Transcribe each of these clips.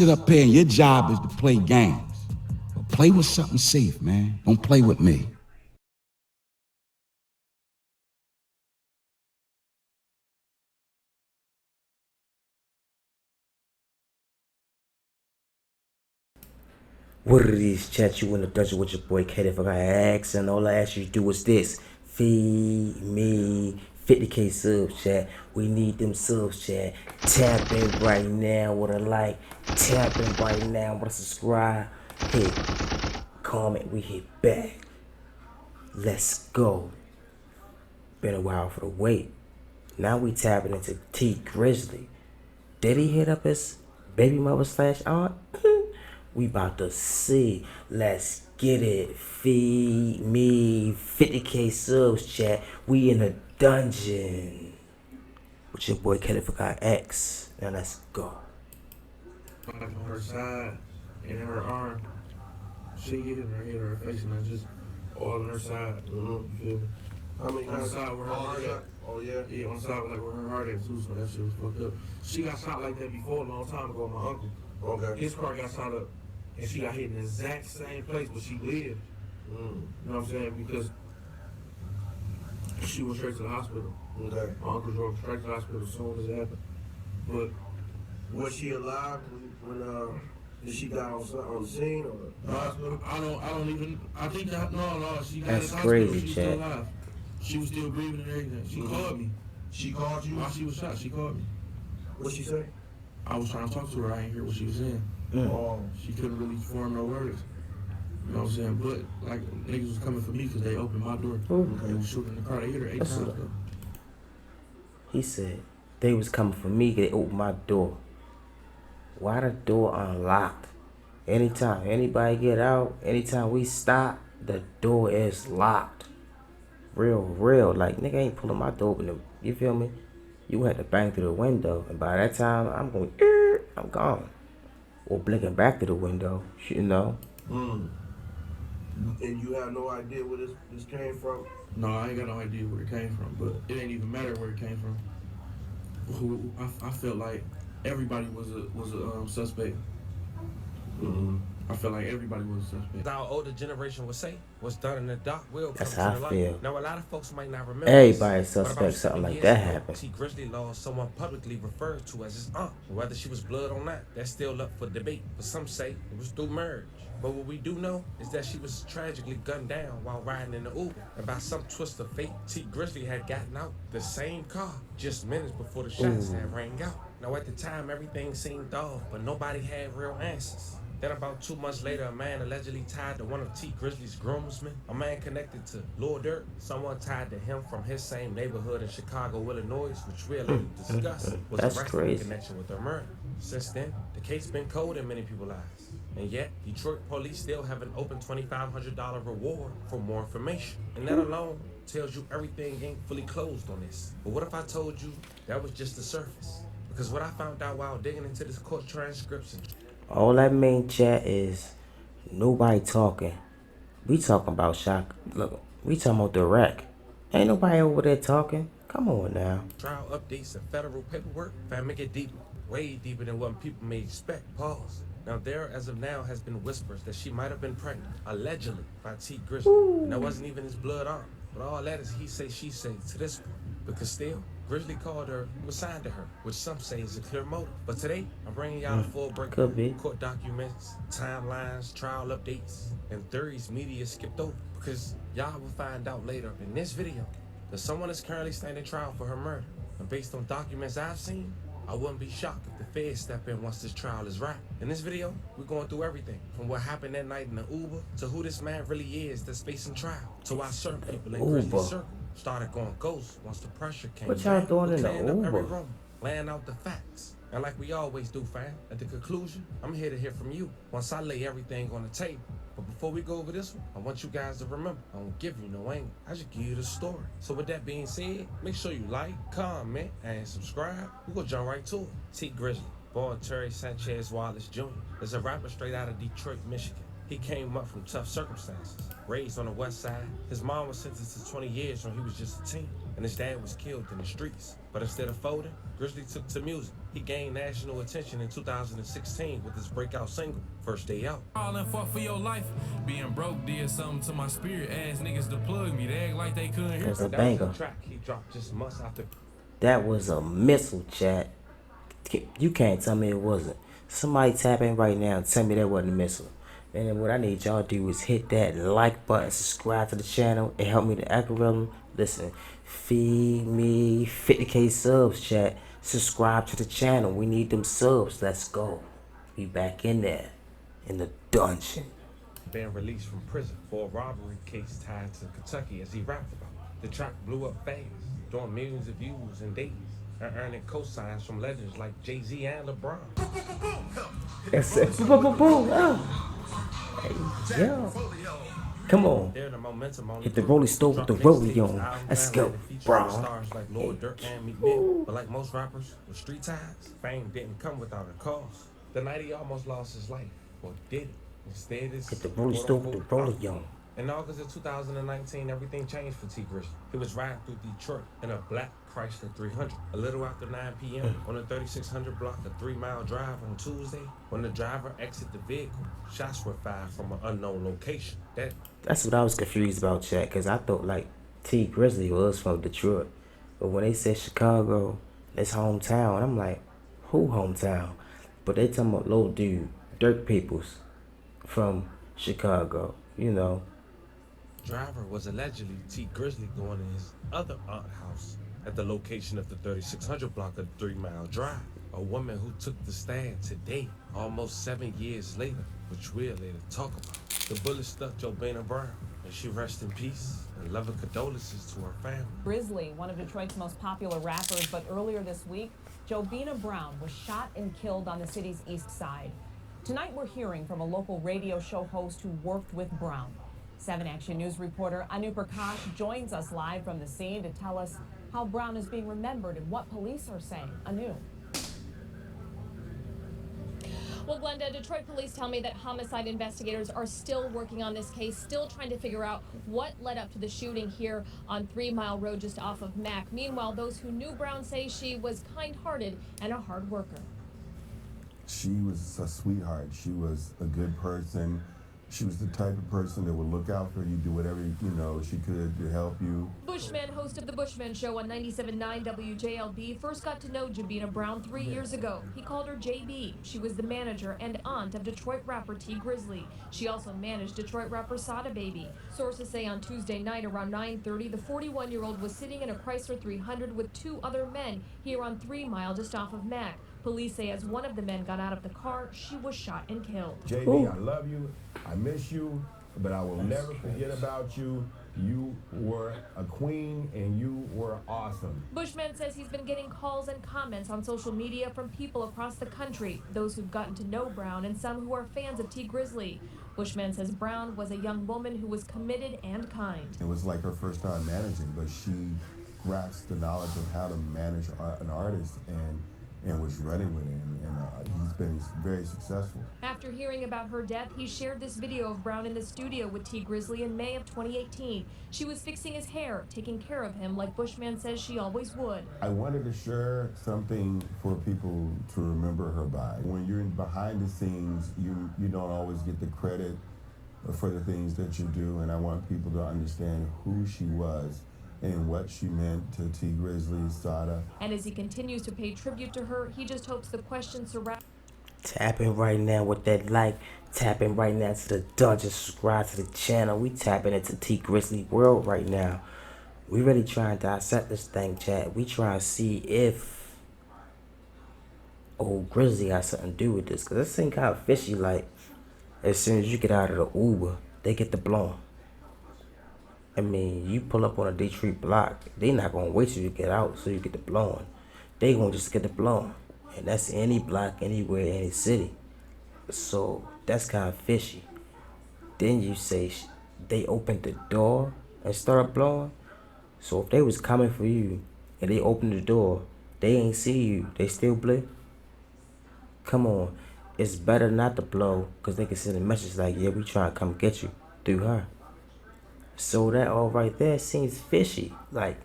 Sit up here and your job is to play games. But play with something safe, man. Don't play with me. What it is, chat? You in the dungeon with your boy Katie. If I got ask and all I ask you to do is this: feed me 50K subs, chat. We need them subs, chat. Tap in right now with a like. Tap in right now with a subscribe. Hit comment. We hit back. Let's go. Been a while for the wait. Now we tapping into T Grizzly. Did he hit up his baby mother slash aunt? We about to see. Let's get it. Feed me 50K subs, chat. We in a dungeon. With your boy Kelly forgot X. Now let's go. Like on her side and her arm. She hit her head or her face, and that's just all on her side. You feel me? How many On the side where her heart at. Oh, yeah? Yeah, on the side like where her heart at too, so that shit was fucked up. She got shot like that before a long time ago, my uncle. Okay. His car got shot up, and she got hit in the exact same place, but she lived. You know what I'm saying? Because she went straight to the hospital. Okay. My uncle drove straight to the hospital as soon as it happened. But Was she alive when did she die on the scene or the hospital? I don't even. I think that no. She got That's in the hospital. crazy, She was Chad. still alive. She was still breathing and everything. She called me. She called you? While she was shot, she called me. What'd she say? I was trying to talk to her. I didn't hear what she was saying. Oh, She couldn't really form no words. You know what I'm saying? But like niggas was coming for me because they opened my door. They was shooting the car. They hit her 8 times though. He said they was coming for me. They opened my door. Why the door unlocked? Anytime anybody get out, anytime we stop, the door is locked. Real. Like, nigga ain't pulling my door open. You feel me? You had to bang through the window. And by that time, I'm going, I'm gone. Or blinking back to the window, you know? And you have no idea where this came from? No, I ain't got no idea where it came from, but it ain't even matter where it came from. I felt like everybody was a suspect. I felt like everybody was a suspect. Our older generation would say, what's done in the dark will come That's to how the I light. feel. Now, a lot of folks might not remember Everybody this, but suspect about something 7 like years that ago, happened. T Grizzly lost someone publicly referred to as his aunt. Whether she was blood or not, that's still up for debate. But some say it was through marriage. But what we do know is that she was tragically gunned down while riding in the Uber. And by some twist of fate, T Grizzly had gotten out the same car just minutes before the shots had rang out. Now at the time, everything seemed off, but nobody had real answers. Then about 2 months later, a man allegedly tied to one of T Grizzly's groomsmen, a man connected to Lil Durk, someone tied to him from his same neighborhood in Chicago, Illinois, which we already discussed, was That's arrested in crazy. connection with her murder. Since then, the case been cold in many people's eyes. And yet, Detroit police still have an open $2,500 reward for more information. And that alone tells you everything ain't fully closed on this. But what if I told you that was just the surface? Because what I found out while digging into this court transcription, All that main chat is nobody talking. We talking about shock. Look, we talking about the wreck. Ain't nobody over there talking. Come on now. trial updates and federal paperwork, fam, make it deeper, way deeper than what people may expect. Pause. Now there, as of now, has been whispers that she might have been pregnant, allegedly, by T Grizzly. And that wasn't even his blood arm. But all that is he say, she say to this point. Because still, Grizzly called her, was signed to her, which some say is a clear motive. But today, I'm bringing y'all a full breakdown. Could be. Court documents, timelines, trial updates, and theories media skipped over. Because y'all will find out later in this video that someone is currently standing trial for her murder. And based on documents I've seen, I wouldn't be shocked if the feds step in once this trial is wrapped. In this video, we're going through everything, from what happened that night in the Uber, to who this man really is that's facing trial, to why certain people in Grizzly's Uber. circle started going ghost once the pressure came. What y'all down. doing in the Clearing up every Uber? room, laying out the facts. And like we always do, fam, at the conclusion, I'm here to hear from you once I lay everything on the table. But before we go over this one, I want you guys to remember, I don't give you no angle. I just give you the story. So with that being said, make sure you like, comment, and subscribe. We're gonna jump right to it. T Grizzly, born Terry Sanchez Wallace Jr., is a rapper straight out of Detroit, Michigan. He came up from tough circumstances. Raised on the west side, his mom was sentenced to 20 years when he was just a teen, and his dad was killed in the streets. But instead of folding, Grizzly took to music. He He gained national attention in 2016 with his breakout single, First Day Out. All and fought for your life. Being broke did something to my spirit. Ass niggas to plug me. They act like they couldn't hear. That's a That was banger. a track he dropped just months after. That was a missile, chat. You can't tell me it wasn't. Somebody tap in right now and tell me that wasn't a missile. And then what I need y'all to do is hit that like button, subscribe to the channel, and help me the algorithm. Listen, feed me 50K subs, chat. Subscribe to the channel. We need them subs. Let's go. We back in there, in the dungeon. Been released from prison for a robbery case tied to Kentucky as he rapped about. The track blew up fast, drawing millions of views in days, and earning cosigns from legends like Jay-Z and LeBron. That's it. Boom, boom, boom. Oh. Hey, yo. Come on. They're the momentum on Hit the rolling stove with the rolling on. Let's go, bro. Stars like Lord Durk and Meek Mill, but like most rappers with street ties, fame didn't come without a cost. The night he almost lost his life, or did it? Instead, it's Hit the rolling stove with the rolling on. In August of 2019, everything changed for T. Grizzly. He was riding through Detroit in a black Chrysler 300. A little after 9 p.m. on the 3600 block, a 3-mile drive on Tuesday. When the driver exited the vehicle, shots were fired from an unknown location. That's what I was confused about, chat, because I thought like T Grizzly was from Detroit. But when they said Chicago, that's hometown, I'm like, who hometown? But they talking about little dude, Dirk Peoples from Chicago, you know. Driver was allegedly T. Grizzly going to his other aunt house at the location of the 3600 block of 3-mile drive. A woman who took the stand today, almost 7 years later, which we'll later talk about. The bullet stuck Jobina Brown, and she rests in peace, and loving condolences to her family. Grizzly, one of Detroit's most popular rappers, but earlier this week, Jobina Brown was shot and killed on the city's east side. Tonight we're hearing from a local radio show host who worked with Brown. 7 Action News reporter Anu Prakash joins us live from the scene to tell us how Brown is being remembered and what police are saying. Anu. Well, Glenda, Detroit police tell me that homicide investigators are still working on this case, still trying to figure out what led up to the shooting here on 3 Mile Road just off of Mack. Meanwhile, those who knew Brown say she was kind-hearted and a hard worker. She was a sweetheart. She was a good person. She was the type of person that would look out for you, do whatever, she could to help you. Bushman, host of The Bushman Show on 97.9 WJLB, first got to know Jobina Brown 3 years ago. He called her JB. She was the manager and aunt of Detroit rapper T. Grizzly. She also managed Detroit rapper Sada Baby. Sources say on Tuesday night around 9:30, the 41-year-old was sitting in a Chrysler 300 with 2 other men here on 3 Mile just off of Mack. Police say as one of the men got out of the car, she was shot and killed. JB, I love you. I miss you, but I will never forget about you. You were a queen and you were awesome. Bushman says he's been getting calls and comments on social media from people across the country, those who've gotten to know Brown and some who are fans of T. Grizzly. Bushman says Brown was a young woman who was committed and kind. It was like her first time managing, but she grasped the knowledge of how to manage an artist and was running with it, and he's been very successful. After hearing about her death, he shared this video of Brown in the studio with T. Grizzly in May of 2018. She was fixing his hair, taking care of him like Bushman says she always would. I wanted to share something for people to remember her by. When you're behind the scenes, you don't always get the credit for the things that you do, and I want people to understand who she was and what she meant to T. Grizzly, Sada. And as he continues to pay tribute to her, he just hopes the questions surround. Tap in right now with that like. Tap in right now to the dungeon. Subscribe to the channel. We tapping into T. Grizzly world right now. We really trying to dissect this thing, chat. We trying to see if old Grizzly got something to do with this. Because this thing kind of fishy. Like, as soon as you get out of the Uber, they get the blowing. I mean, you pull up on a Detroit block, they not going to wait till you get out so you get the blowing. They going to just get the blowing. And that's any block, anywhere, any city. So, that's kind of fishy. Then you say they opened the door and started blowing. So, if they was coming for you and they opened the door, they ain't see you, they still blow. Come on. It's better not to blow because they can send a message like, yeah, we trying to come get you through her. So that all right there seems fishy. Like,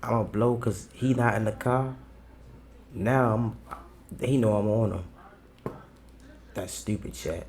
I'm gonna blow because he not in the car. Now They know I'm on them. That's stupid, chat.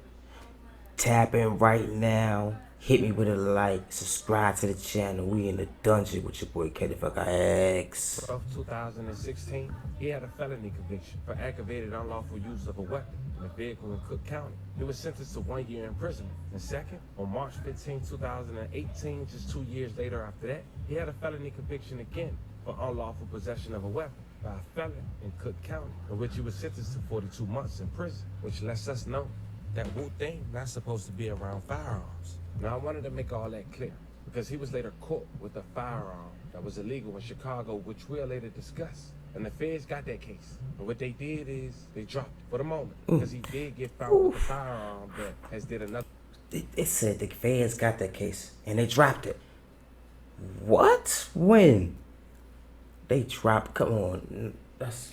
Tap in right now. Hit me with a like. Subscribe to the channel. We in the dungeon with your boy K Fuck X. Of 2016, he had a felony conviction for aggravated unlawful use of a weapon in a vehicle in Cook County. He was sentenced to 1 year imprisonment. And second, on March 15, 2018, just 2 years later after that, he had a felony conviction again for unlawful possession of a weapon by a felon in Cook County, in which he was sentenced to 42 months in prison, which lets us know that Wu-Tang not supposed to be around firearms. Now, I wanted to make all that clear because he was later caught with a firearm that was illegal in Chicago, which we'll later discuss. And the feds got that case. And what they did is they dropped it for the moment because he did get found with a firearm that has did another. It said the feds got that case and they dropped it. What? When? They dropped. Come on. That's.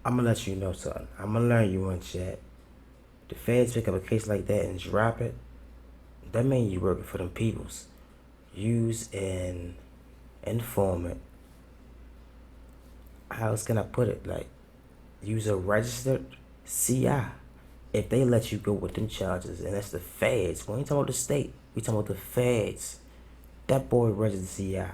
I'm gonna let you know something. I'm gonna learn you one, chat. The feds pick up a case like that and drop it. That means you working for them peoples. Use an informant. How else can I put it? Like, use a registered CI. If they let you go with them charges, and that's the feds. We ain't talking about the state. We talking about the feds. That boy registered CI.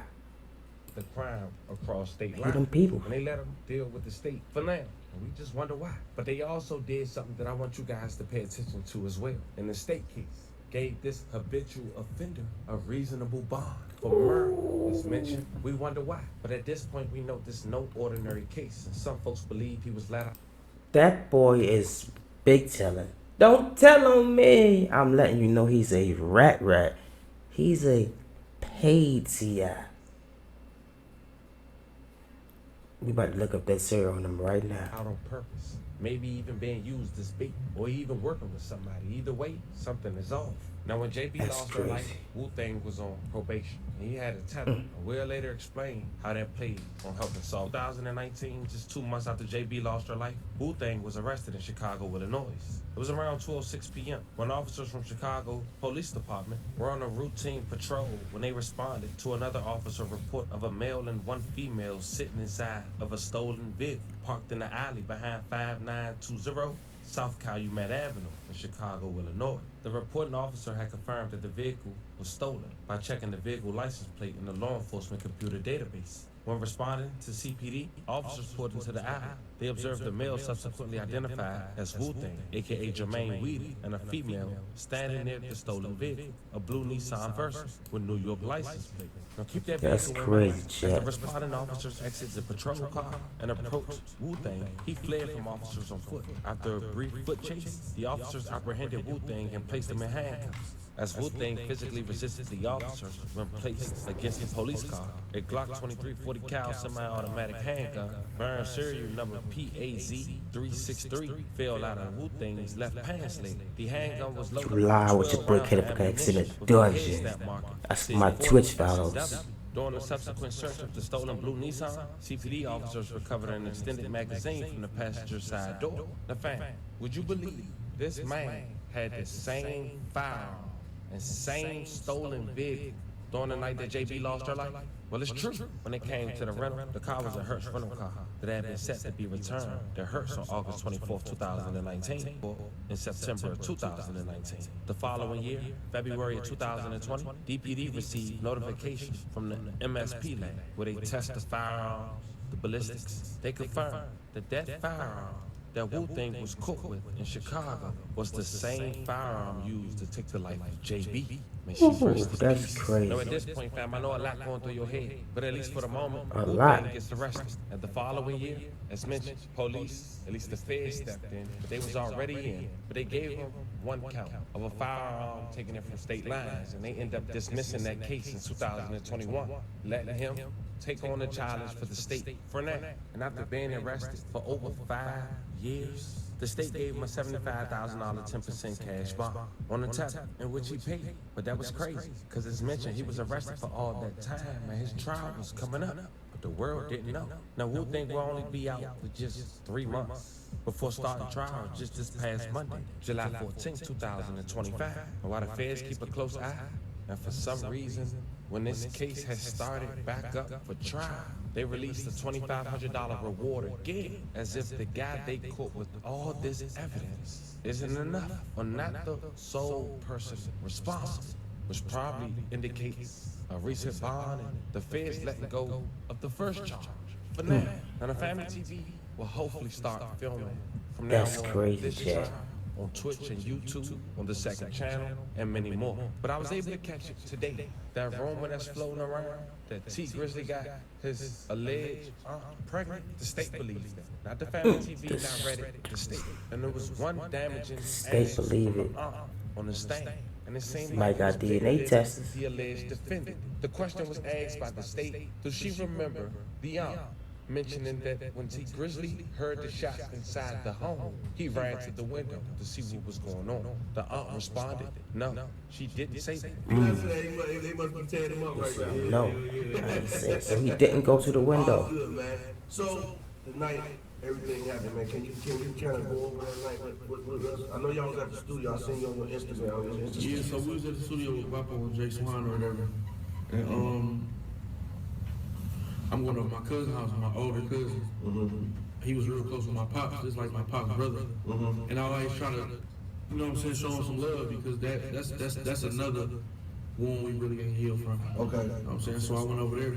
The crime across state Pay lines. them people. And they let them deal with the state for now. And we just wonder why. But they also did something that I want you guys to pay attention to as well. In the state case, gave this habitual offender a reasonable bond for murder, as mentioned. We wonder why. But at this point, we know this is no ordinary case. And some folks believe he was let out. That boy is big telling. Don't tell on me. I'm letting you know he's a rat. He's a paid CI. We about to look up that serial on him right now. Out on purpose. Maybe even being used as bait. Or even working with somebody. Either way, something is off. Now when JB That's lost her crazy. life, Wu-Tang was on probation. And he had a tether. And we'll later explain how that played on helping solve. 2019, just 2 months after JB lost her life, Wu-Tang was arrested in Chicago, Illinois. It was around 12:06 p.m. when officers from Chicago Police Department were on a routine patrol when they responded to another officer report of a male and one female sitting inside of a stolen vehicle parked in the alley behind 5920 South Calumet Avenue in Chicago, Illinois. The reporting officer had confirmed that the vehicle was stolen by checking the vehicle license plate in the law enforcement computer database. When responding to CPD, officers pulled into the alley. They observed a male subsequently identified as Wu-Tang, aka Jermaine Weedy, and a female standing near the stolen vehicle, a blue Nissan Versa with New York license plate. Now keep that That's vehicle in crazy, mind. As Jack. the responding officers exited the patrol car and approached Wu-Tang, he fled from officers on foot. After a brief foot chase, the officers apprehended Wu-Tang and placed him in handcuffs. As Wu-Tang physically resisted the officers when placed against the police car, a Glock 23 40 cal semi-automatic handgun, bearing serial number PAZ363, fell out of Wu-Tang's left pants leg. The handgun was loaded You lie with your boy K X in the dungeon. That's my Twitch follows. During the subsequent search of the stolen blue Nissan, CPD officers recovered an extended magazine from the passenger side door. Now, fam, would you believe this man had the same firearm and same stolen vehicle during the night that JB lost her life? Well, it's true. When it came to the rental, the car was a Hertz rental car that had been set to be returned to Hertz on August 24, 2019, or in September of 2019. The following year, February of 2020, DPD received notification from the MSP lab where they test the firearms, the ballistics. They confirmed that that firearm that Wu-Tang was caught with in Chicago was the same firearm used to take the life of JB. Man, she first is That's peace. crazy. Now, at this point, fam, I know a lot going through your head, but at least for the moment, A Wu-Tang lot. gets arrested. And the following year, as mentioned, police, at least the feds stepped in, but they was already in. But they gave him one count of a firearm taken in from state lines, and they end up dismissing that case in 2021, letting him take on the challenge for the state for now. And after being arrested for over 5 years, the state gave him a $75,000 10% cash bond on the tap in which he paid. But that was crazy, because as mentioned, he was arrested for all that time, and his trial was coming up. But the world didn't know. Now, Wu-Tang will only be out for just 3 months before starting trial just this past Monday, July 14, 2025. And while the feds keep a close eye, and for some reason, When this case has started back up for trial, they released a $2,500 reward again, as if the guy they caught with all this evidence isn't enough, or not the sole person responsible, which probably indicates a recent bond and the feds letting go of the first charge. But now, the Family TV will hopefully start filming from now That's on crazy, this Jack. trial on Twitch and YouTube, on the second channel, and many more. But I was able to catch it today. That rumor that's floating around, that T Grizzly got his alleged aunt pregnant, the state believes that. Not the Family TV, not Reddit, the state. And there was one damaging State believe it. on the stand. And it seemed Might got DNA tests. the alleged defendant. The question was asked by the state, does she remember the aunt? Mentioning that when T Grizzly heard the shots inside the home, he ran to the window to see what was going on. The aunt responded, no, she didn't say that. They must be tearing him up right now. No. So he didn't go to the All window. good, man. So tonight, everything happened, man. Can you kind of go over that night with us? I know y'all was at the studio. I seen you on your Instagram. Yeah, so we was at the studio with Bappo and Jay Swan or whatever. And I'm going to my cousin's house, my older cousin. He was real close with my pops, just like my pop's brother. And I always try to, you know what I'm saying, show him some love because that's another wound we really ain't healed from. Okay. You know what I'm saying? So I went over there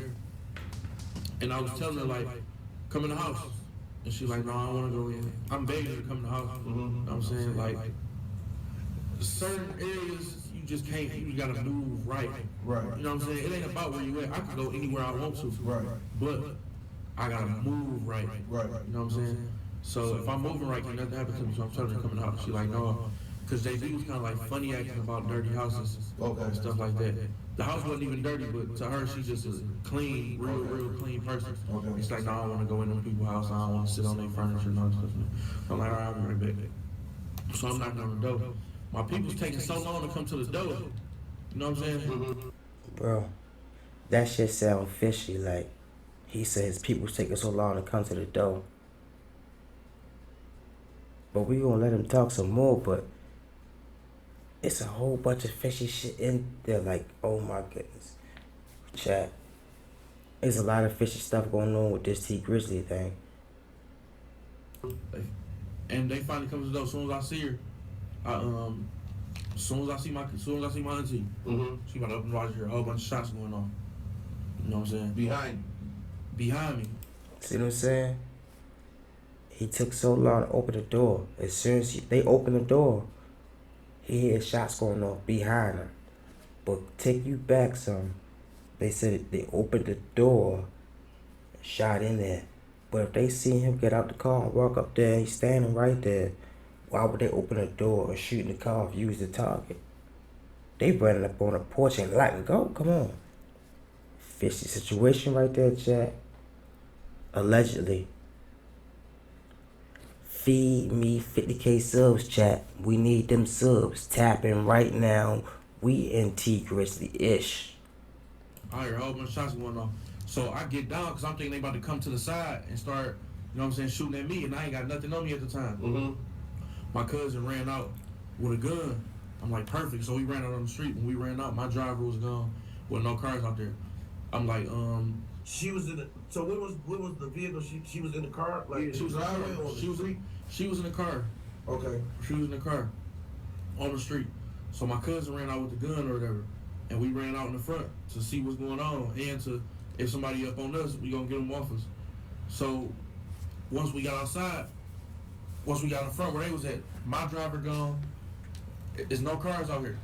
and I was telling her like, come in the house. And she's like, no, I don't want to go in. I'm begging her to come in the house. You know what I'm saying? Like, certain areas you just can't, you gotta move right. Right. You know what I'm saying? It ain't about where you at. I can go anywhere I want to. Right. But I gotta move right. Right. You know what I'm saying? So if I'm moving right, can nothing happen to me. So I'm telling her to come in the house. She like, no. Because JB was kind of like funny acting about dirty houses and stuff like that. The house wasn't even dirty, but to her, she's just a clean, real clean person. It's like, no, I don't want to go in them people's house. I don't want to sit on their furniture and all that stuff. So I'm like, all right, I'm right back. So I'm knocking on the door. My people's taking so long to come to the door. You know what I'm saying? Bro, that shit sound fishy. Like, he said his people's taking so long to come to the door. But we gonna let him talk some more, but it's a whole bunch of fishy shit in there. Like, oh my goodness. Chat. There's a lot of fishy stuff going on with this T Grizzly thing. And they finally come to the door. As soon as I see her, as soon as I see my auntie, she about to open the door. I hear a whole bunch of shots going on. You know what I'm saying? Behind me. See what I'm saying? He took so long to open the door. As soon as they opened the door, he heard shots going off behind him. But take you back some. They said they opened the door, shot in there. But if they see him get out the car and walk up there, he's standing right there, why would they open the door and shoot in the car if you was the target? They running up on the porch and letting go. Come on. Fishy situation right there, Jack. Allegedly. Feed me 50K subs, chat. We need them subs. Tap in right now. We in T Grizzly-ish. I hear a whole bunch of shots going on. So I get down because I'm thinking they about to come to the side and start, you know what I'm saying, shooting at me. And I ain't got nothing on me at the time. My cousin ran out with a gun. I'm like, perfect. So we ran out on the street. When we ran out, my driver was gone with no cars out there. I'm like, She was in the. So what was the vehicle? She was in the car. Like yeah, she was in the car. She was in the car. Okay. She was in the car on the street. So my cousin ran out with the gun or whatever, and we ran out in the front to see what's going on and to if somebody up on us, we gonna get them off us. So once we got outside, once we got in front where they was at, my driver gone. There's no cars out here.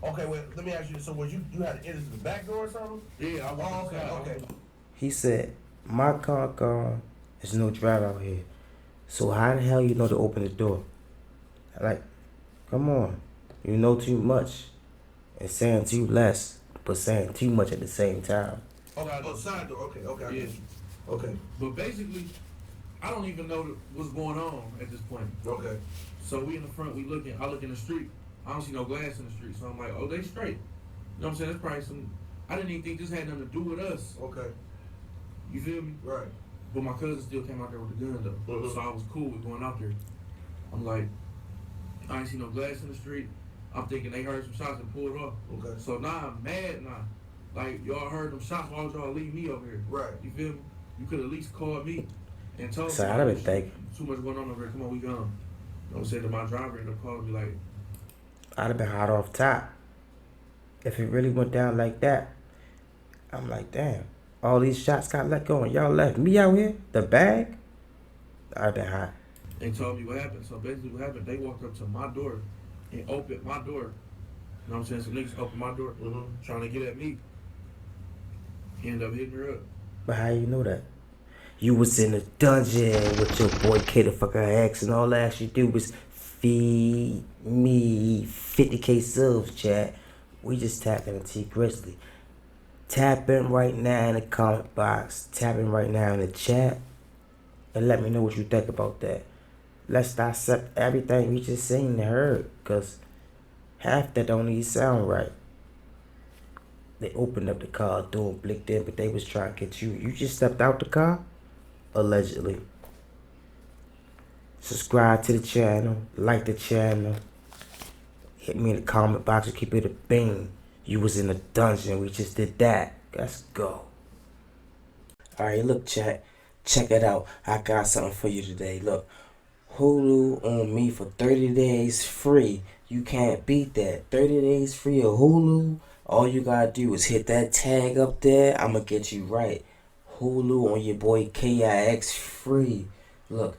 Okay, wait. Let me ask you. So was you had to enter the back door or something? Yeah, I walked outside. Okay. He said, my car gone. There's no driver out here. So how the hell you know to open the door? Like, come on. You know too much. And saying too less, but saying too much at the same time. Okay, oh, side door. Okay. I Yeah. get you. Okay. But basically, I don't even know what's going on at this point. Okay. So we in the front, I look in the street. I don't see no glass in the street. So I'm like, oh, they straight. You know what I'm saying? That's probably some, I didn't even think this had nothing to do with us. Okay. You feel me? Right. But my cousin still came out there with the gun though. So I was cool with going out there. I'm like, I ain't see no glass in the street. I'm thinking they heard some shots and pulled off. Okay. So now I'm mad now. Like, y'all heard them shots, why would y'all leave me over here? Right. You feel me? You could at least call me and told me, So I'd have been thinking. too much going on over here, come on, we gone. You know what I'm saying? To my driver ended up calling me like, I'd have been hot off top. If it really went down like that, I'm like, damn, all these shots got let go and y'all left me out here, the bag? I'd have been hot. and told me what happened. So basically what happened, they walked up to my door and opened my door. You know what I'm saying? Some niggas opened my door, trying to get at me. He ended up hitting her up. But how you know that? You was in the dungeon with your boy K the fucker X, and all that you do was feed me 50K subs, chat. We just tapping into Grizzly. Tap in right now in the comment box. Tap in right now in the chat. And let me know what you think about that. Let's dissect everything we just seen and heard. Because half that don't even sound right. They opened up the car, door blinked in, but they was trying to get you. You just stepped out the car? Allegedly. Subscribe to the channel. Like the channel. Hit me in the comment box and keep it a bean. You was in the dungeon. We just did that. Let's go. Alright, look, chat. Check it out. I got something for you today. Look. Hulu on me for 30 days free. You can't beat that. 30 days free of Hulu. All you gotta do is hit that tag up there. I'ma get you right. Hulu on your boy KIX free. Look,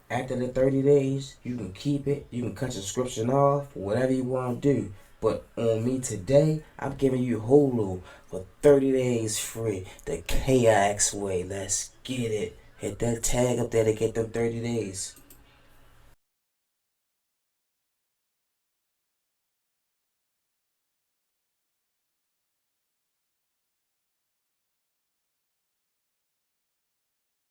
after the 30 days, you can keep it. You can cut your subscription off. Whatever you want to do. But on me today, I'm giving you Hulu for 30 days free. The KIX way. Let's get it. Hit that tag up there to get them 30 days.